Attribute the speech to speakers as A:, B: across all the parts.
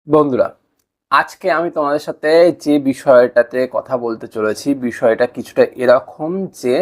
A: বন্ধুরা, আজকে আমি তোমাদের সাথে যে বিষয়টাতে কথা বলতে চলেছি, বিষয়টা কিছুটা এরকম যে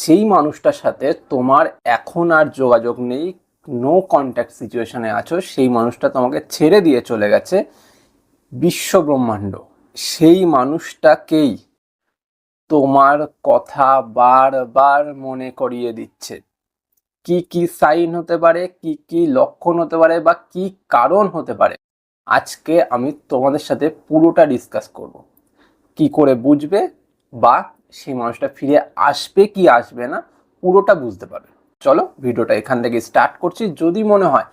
A: যেই মানুষটার সাথে তোমার এখন আর যোগাযোগ নেই, নো কন্ট্যাক্ট সিচুয়েশনে আছো, সেই মানুষটা তোমাকে ছেড়ে দিয়ে চলে গেছে বিশ্ব ব্রহ্মাণ্ড। সেই মানুষটাকেই তোমার কথা বারবার মনে করিয়ে দিচ্ছে। কি কি সাইন হতে পারে, কি কি লক্ষণ হতে পারে, বা কি কারণ হতে পারে, আজকে আমি তোমাদের সাথে পুরোটা ডিসকাস করব। কি করে বুঝবে, বা সেই মানুষটা ফিরে আসবে কি আসবে না, পুরোটা বুঝতে পারবে। চলো ভিডিওটা এখান থেকে স্টার্ট করছি। যদি মনে হয়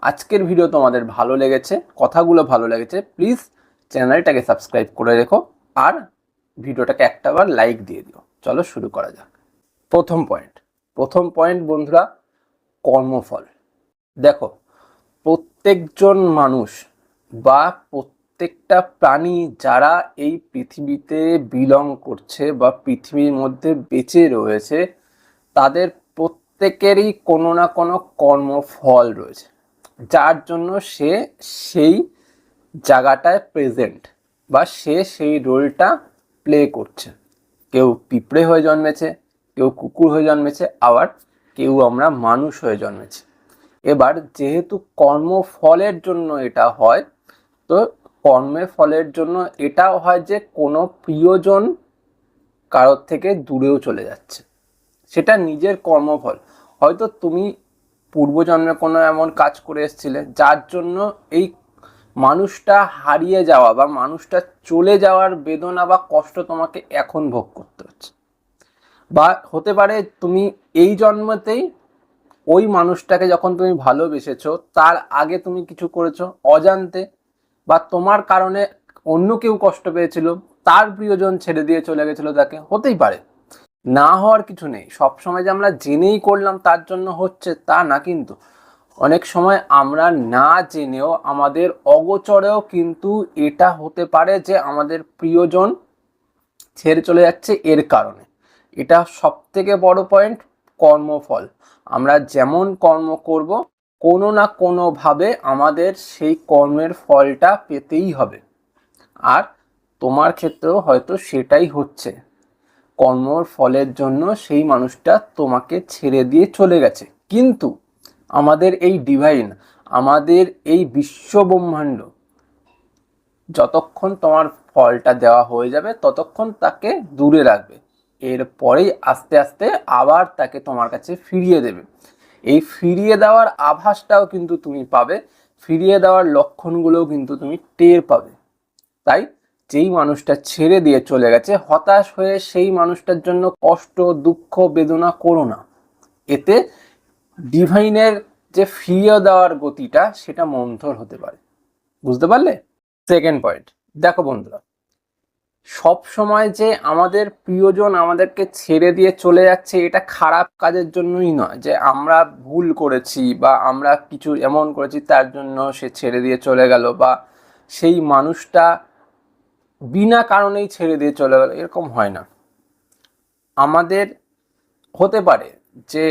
A: আজকের ভিডিও তোমাদের ভালো লেগেছে, কথাগুলো ভালো লেগেছে, প্লিজ চ্যানেলটাকে সাবস্ক্রাইব করে রেখো আর ভিডিওটাকে একটাবার লাইক দিয়ে দিও। চলো শুরু করা যাক। প্রথম পয়েন্ট বন্ধুরা, কর্মফল। দেখো, প্রত্যেকজন মানুষ বা প্রত্যেকটা প্রাণী যারা এই পৃথিবীতে বিলং করছে বা পৃথিবীর মধ্যে বেঁচে রয়েছে, তাদের প্রত্যেকেরই কোনো না কোনো কর্মফল রয়েছে, যার জন্য সে সেই জায়গাটায় প্রেজেন্ট বা সে সেই রোলটা প্লে করছে। কেউ পিঁপড়ে হয়ে জন্মেছে, কেউ কুকুর হয়ে জন্মেছে, আবার কেউ আমরা মানুষ হয়ে জন্মেছি। এবার যেহেতু কর্মফলের জন্য এটা হয়, তো কর্মের ফলের জন্য এটাও হয় যে কোনো প্রিয়জন কারোর থেকে দূরেও চলে যাচ্ছে, সেটা নিজের কর্মফল। হয়তো তুমি পূর্বজন্মে কোনো এমন কাজ করে এসেছিলে যার জন্য এই মানুষটা হারিয়ে যাওয়া বা মানুষটা চলে যাওয়ার বেদনা বা কষ্ট তোমাকে এখন ভোগ করতে হচ্ছে। বা হতে পারে তুমি এই জন্মতেই ওই মানুষটাকে যখন তুমি ভালোবেসেছো, তার আগে তুমি কিছু করেছো অজান্তে, বা তোমার কারণে অন্য কেউ কষ্ট পেয়েছিল, তার প্রিয়জন ছেড়ে দিয়ে চলে গেছিল তাকে, হতেই পারে। না হওয়ার কিছু নেই। সব সময় যে আমরা জেনেই করলাম তার জন্য হচ্ছে তা না, কিন্তু অনেক সময় আমরা না জেনেও আমাদের অগোচরেও কিন্তু এটা হতে পারে যে আমাদের প্রিয়জন ছেড়ে চলে যাচ্ছে এর কারণে। এটা সব থেকে বড় পয়েন্ট, কর্মফল। আমরা যেমন কর্ম করব, কোনো না কোনোভাবে আমাদের সেই কর্মের ফলটা পেতেই হবে। আর তোমার ক্ষেত্রেও হয়তো সেটাই হচ্ছে। কর্মর ফলের জন্য সেই মানুষটা তোমাকে ছেড়ে দিয়ে চলে গেছে, কিন্তু আমাদের এই ডিভাইন, আমাদের এই বিশ্ব ব্রহ্মাণ্ড যতক্ষণ তোমার ফলটা দেওয়া হয়ে যাবে ততক্ষণ তাকে দূরে রাখবে। এরপরেই আস্তে আস্তে আবার তাকে তোমার কাছে ফিরিয়ে দেবে। এই ফিরিয়ে দেওয়ার আভাসটাও কিন্তু তুমি পাবে, ফিরিয়ে দেওয়ার লক্ষণগুলোও কিন্তু তুমি টের পাবে। তাই যেই মানুষটা ছেড়ে দিয়ে চলে গেছে, হতাশ হয়ে সেই মানুষটার জন্য কষ্ট, দুঃখ, বেদনা করো না। এতে ডিভাইনের যে ফিরিয়ে দেওয়ার গতিটা, সেটা মন্থর হতে পারে। বুঝতে পারলে? সেকেন্ড পয়েন্ট, দেখো বন্ধুরা, সব সময় যে আমাদের প্রিয়জন আমাদেরকে ছেড়ে দিয়ে চলে যাচ্ছে এটা খারাপ কাজের জন্যই নয়, যে আমরা ভুল করেছি বা আমরা কিছু এমন করেছি তার জন্য সে ছেড়ে দিয়ে চলে গেল, বা সেই মানুষটা বিনা কারণেই ছেড়ে দিয়ে চলে গেল, এরকম হয় না। আমাদের হতে পারে যে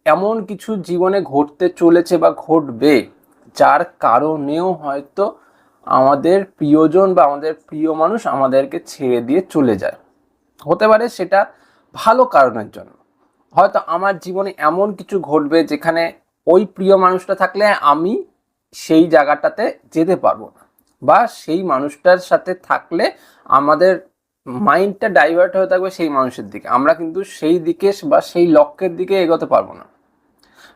A: এমন কিছু জীবনে ঘটতে চলেছে বা ঘটবে, যার কারণেও হয়তো আমাদের প্রিয়জন বা আমাদের প্রিয় মানুষ আমাদেরকে ছেড়ে দিয়ে চলে যায়। হতে পারে সেটা ভালো কারণের জন্য। হয়তো আমার জীবনে এমন কিছু ঘটবে যেখানে ওই প্রিয় মানুষটা থাকলে আমি সেই জায়গাটাতে যেতে পারবো না, বা সেই মানুষটার সাথে থাকলে আমাদের মাইন্ডটা ডাইভার্ট হয়ে থাকবে সেই মানুষের দিকে, আমরা কিন্তু সেই দিকে বা সেই লক্ষ্যের দিকে এগোতে পারবো না।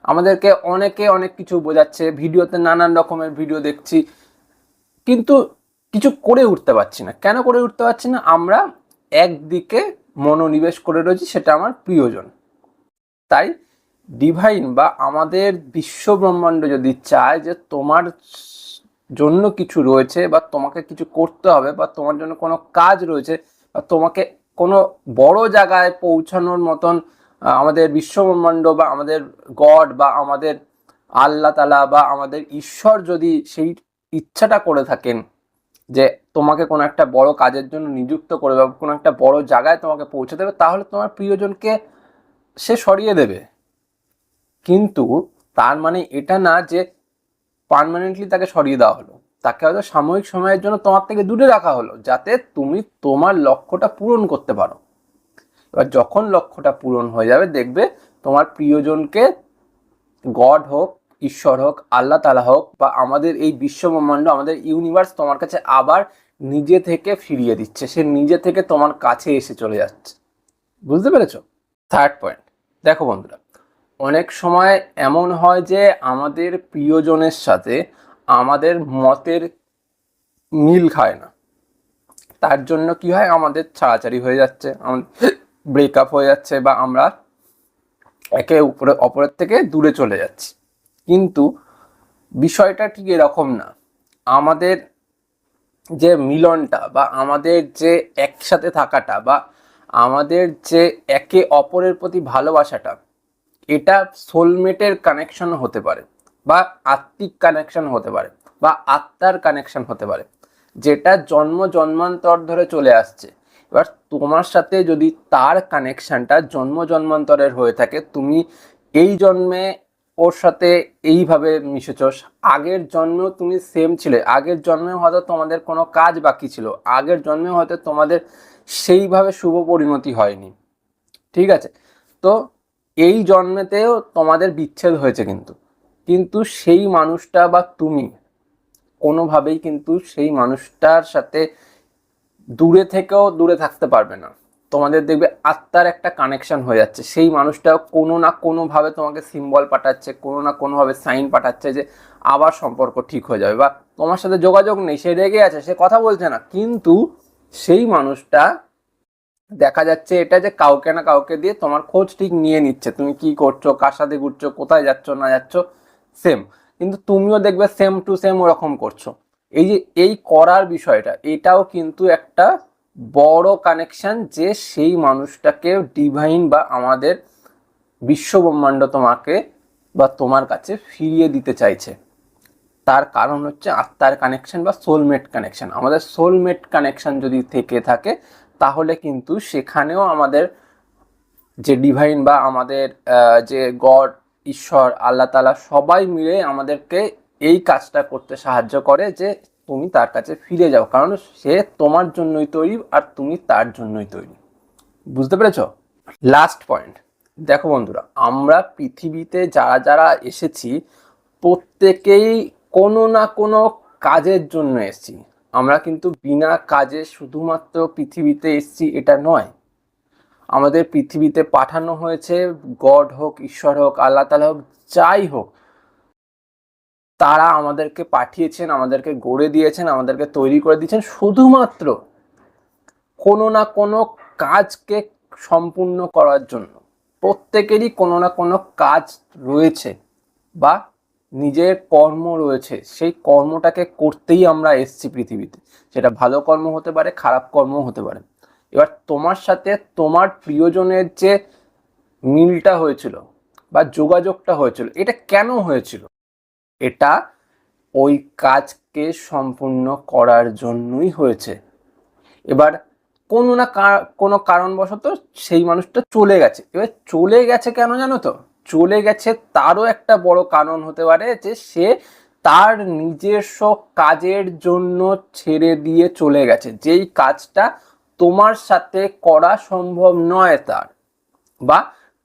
A: আমাদেরকে অনেকে অনেক কিছু বোঝাচ্ছে, ভিডিওতে নানান রকমের ভিডিও দেখছি, কিন্তু কিছু করে উঠতে পারছি না। কেন করে উঠতে পারছি না? আমরা একদিকে মনোনিবেশ করে রয়েছি, সেটা আমার প্রিয়জন। তাই ডিভাইন বা আমাদের বিশ্ব ব্রহ্মাণ্ড যদি চায় যে তোমার জন্য কিছু রয়েছে, বা তোমাকে কিছু করতে হবে, বা তোমার জন্য কোনো কাজ রয়েছে, বা তোমাকে কোনো বড় জায়গায় পৌঁছানোর মতন আমাদের বিশ্ব ব্রহ্মাণ্ড বা আমাদের গড বা আমাদের আল্লাহ তালা বা আমাদের ঈশ্বর যদি সেই ইচ্ছাটা করে থাকেন যে তোমাকে কোনো একটা বড় কাজের জন্য নিযুক্ত করে বা কোনো একটা বড় জায়গায় তোমাকে পৌঁছে দেবে, তাহলে তোমার প্রিয়জনকে সে সরিয়ে দেবে। কিন্তু তার মানে এটা না যে পার্মানেন্টলি তাকে সরিয়ে দেওয়া হলো। তাকে হয়তো সাময়িক সময়ের জন্য তোমার থেকে দূরে রাখা হলো, যাতে তুমি তোমার লক্ষ্যটা পূরণ করতে পারো। এবার যখন লক্ষ্যটা পূরণ হয়ে যাবে, দেখবে তোমার প্রিয়জনকে গড হোক, ঈশ্বর হোক, আল্লাহ তাআলা হোক, বা আমাদের এই বিশ্ব ব্রহ্মাণ্ড, আমাদের ইউনিভার্স তোমার কাছে আবার নিজে থেকে ফিরিয়ে দিচ্ছে। সে নিজে থেকে তোমার কাছে এসে চলে যাচ্ছে। বুঝতে পেরেছো? থার্ড পয়েন্ট, দেখো বন্ধুরা, অনেক সময় এমন হয় যে আমাদের প্রিয়জনের সাথে আমাদের মতের মিল খায় না। তার জন্য কি হয়, আমাদের ছাড়াছাড়ি হয়ে যাচ্ছে, আমাদের ব্রেকআপ হয়ে যাচ্ছে, বা আমরা একে অপরের থেকে দূরে চলে যাচ্ছি। কিন্তু বিষয়টা ঠিক এরকম না। আমাদের যে মিলনটা, বা আমাদের যে একসাথে থাকাটা, বা আমাদের যে একে অপরের প্রতি ভালোবাসাটা, এটা সোলমেটের কানেকশন হতে পারে, বা আত্মিক কানেকশন হতে পারে, বা আত্মার কানেকশন হতে পারে, যেটা জন্ম জন্মান্তর ধরে চলে আসছে। এবার তোমার সাথে যদি তার কানেকশনটা জন্ম জন্মান্তরের হয়ে থাকে, তুমি এই জন্মে ওর সাথে এইভাবে মিশেছ, আগের জন্মেও তুমি সেম ছিলে, আগের জন্মে হয়তো তোমাদের কোনো কাজ বাকি ছিল, আগের জন্মে হয়তো তোমাদের সেইভাবে শুভ পরিণতি হয়নি, ঠিক আছে? তো এই জন্মেতেও তোমাদের বিচ্ছেদ হয়েছে, কিন্তু সেই মানুষটা বা তুমি কোনোভাবেই কিন্তু সেই মানুষটার সাথে দূরে থেকেও দূরে থাকতে পারবে না। তোমাদের দেখবে আত্মার একটা কানেকশন হয়ে যাচ্ছে। সেই মানুষটা কোনো না কোনোভাবে তোমাকে সিম্বল পাঠাচ্ছে, কোনো না কোনোভাবে সাইন পাঠাচ্ছে যে আবার সম্পর্ক ঠিক হয়ে যাবে, বা তোমার সাথে যোগাযোগ নেই, সে রেগে আছে, সে কথা বলছে না, কিন্তু সেই মানুষটা দেখা যাচ্ছে এটা যে কাউকে না কাউকে দিয়ে তোমার খোঁজ ঠিক নিয়ে নিচ্ছে, তুমি কি করছো, কার সাথে ঘুরছো, কোথায় যাচ্ছ না যাচ্ছ, সেম। কিন্তু তুমিও দেখবে সেম টু সেম ওরকম করছো। এই যে এই করার বিষয়টা, এটাও কিন্তু একটা বড় কানেকশন, যে সেই মানুষটাকে ডিভাইন বা আমাদের বিশ্ব ব্রহ্মাণ্ড তোমাকে বা তোমার কাছে ফিরিয়ে দিতে চাইছে। তার কারণ হচ্ছে আত্মার কানেকশন বা সোলমেট কানেকশন। আমাদের সোলমেট কানেকশন যদি থেকে থাকে, তাহলে কিন্তু সেখানেও আমাদের যে ডিভাইন বা আমাদের যে গড, ঈশ্বর, আল্লাহ তাআলা সবাই মিলে আমাদেরকে এই কাজটা করতে সাহায্য করে, যে তুমি তার কাছে ফিরে যাও, কারণ সে তোমার জন্যই তৈরি আর তুমি তার জন্যই তৈরি। বুঝতে পেরেছো? লাস্ট পয়েন্ট, দেখো বন্ধুরা, আমরা পৃথিবীতে যারা যারা এসেছি, প্রত্যেকেই কোনো না কোনো কাজের জন্য এসেছি। আমরা কিন্তু বিনা কাজে শুধুমাত্র পৃথিবীতে এসেছি এটা নয়। আমাদের পৃথিবীতে পাঠানো হয়েছে, গড হোক, ঈশ্বর হোক, আল্লাহ তাআলা হোক, যাই হোক, তারা আমাদেরকে পাঠিয়েছেন, আমাদেরকে গড়ে দিয়েছেন, আমাদেরকে তৈরি করে দিয়েছেন শুধুমাত্র কোনো না কোনো কাজকে সম্পূর্ণ করার জন্য। প্রত্যেকেরই কোনো না কোনো কাজ রয়েছে, বা নিজের কর্ম রয়েছে, সেই কর্মটাকে করতেই আমরা এসেছি পৃথিবীতে। সেটা ভালো কর্ম হতে পারে, খারাপ কর্মও হতে পারে। এবার তোমার সাথে তোমার প্রিয়জনের যে মিলটা হয়েছিল বা যোগাযোগটা হয়েছিল, এটা কেন হয়েছিল? এটা ওই কাজকে সম্পূর্ণ করার জন্যই হয়েছে। এবার কোনো না কোনো কারণবশত সেই মানুষটা চলে গেছে। এবার চলে গেছে কেন জানো তো? চলে গেছে তারও একটা বড় কারণ হতে পারে, যে সে তার নিজস্ব কাজের জন্য ছেড়ে দিয়ে চলে গেছে, যেই কাজটা তোমার সাথে করা সম্ভব নয় তার, বা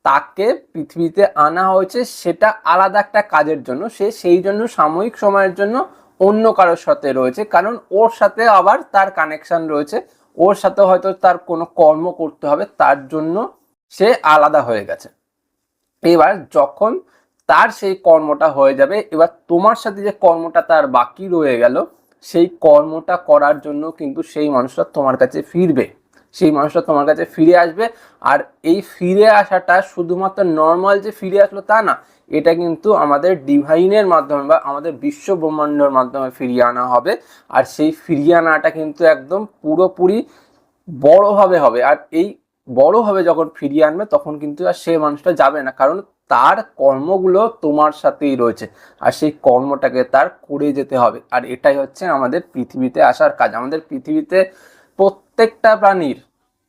A: তাকে পৃথিবীতে আনা হয়েছে সেটা আলাদা একটা কাজের জন্য, সে সেই জন্য সাময়িক সময়ের জন্য অন্য কারোর সাথে রয়েছে, কারণ ওর সাথে আবার তার কানেকশন রয়েছে, ওর সাথে হয়তো তার কোনো কর্ম করতে হবে, তার জন্য সে আলাদা হয়ে গেছে। এবার যখন তার সেই কর্মটা হয়ে যাবে, এবার তোমার সাথে যে কর্মটা তার বাকি রয়ে গেল, সেই কর্মটা করার জন্য কিন্তু সেই মানুষটা তোমার কাছে ফিরবে, সেই মানুষটা তোমার কাছে ফিরে আসবে। আর এই ফিরে আসাটা শুধুমাত্র নর্মাল যে ফিরে আসলো তা না, এটা কিন্তু আমাদের ডিভাইনের মাধ্যমে বা আমাদের বিশ্ব ব্রহ্মাণ্ডের মাধ্যমে ফিরিয়ে আনা হবে। আর সেই ফিরিয়ে আনাটা কিন্তু একদম পুরোপুরি বড়ভাবে হবে। আর এই বড়ভাবে যখন ফিরিয়ে আনবে, তখন কিন্তু আর সে মানুষটা যাবে না, কারণ তার কর্মগুলো তোমার সাথেই রয়েছে, আর সেই কর্মটাকে তার করে যেতে হবে। আর এটাই হচ্ছে আমাদের পৃথিবীতে আসার কাজ। আমাদের পৃথিবীতে প্রত্যেকটা প্রাণীর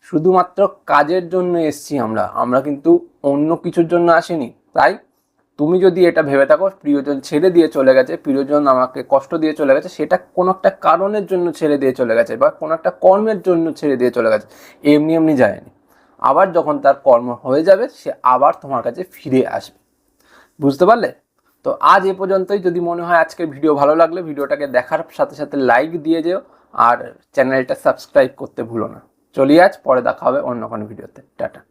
A: শুধুমাত্র কাজের জন্য এসেছি আমরা, আমরা কিন্তু অন্য কিছুর জন্য আসিনি। তাই তুমি যদি এটা ভেবে থাকো প্রিয়জন ছেড়ে দিয়ে চলে গেছে, প্রিয়জন আমাকে কষ্ট দিয়ে চলে গেছে, সেটা কোনো একটা কারণের জন্য ছেড়ে দিয়ে চলে গেছে বা কোনো একটা কর্মের জন্য ছেড়ে দিয়ে চলে গেছে, এমনি এমনি যায়নি। আবার যখন তার কর্ম হয়ে যাবে সে আবার তোমার কাছে ফিরে আসবে। বুঝতে পারলে? তো আজ এ পর্যন্তই। যদি মনে হয় আজকের ভিডিও ভালো লাগলে ভিডিওটাকে দেখার সাথে সাথে লাইক দিয়ে যেও, আর চ্যানেলটা সাবস্ক্রাইব করতে ভুলো না। চলি আজ, পরে দেখা হবে অন্য কোনো ভিডিওতে। টাটা।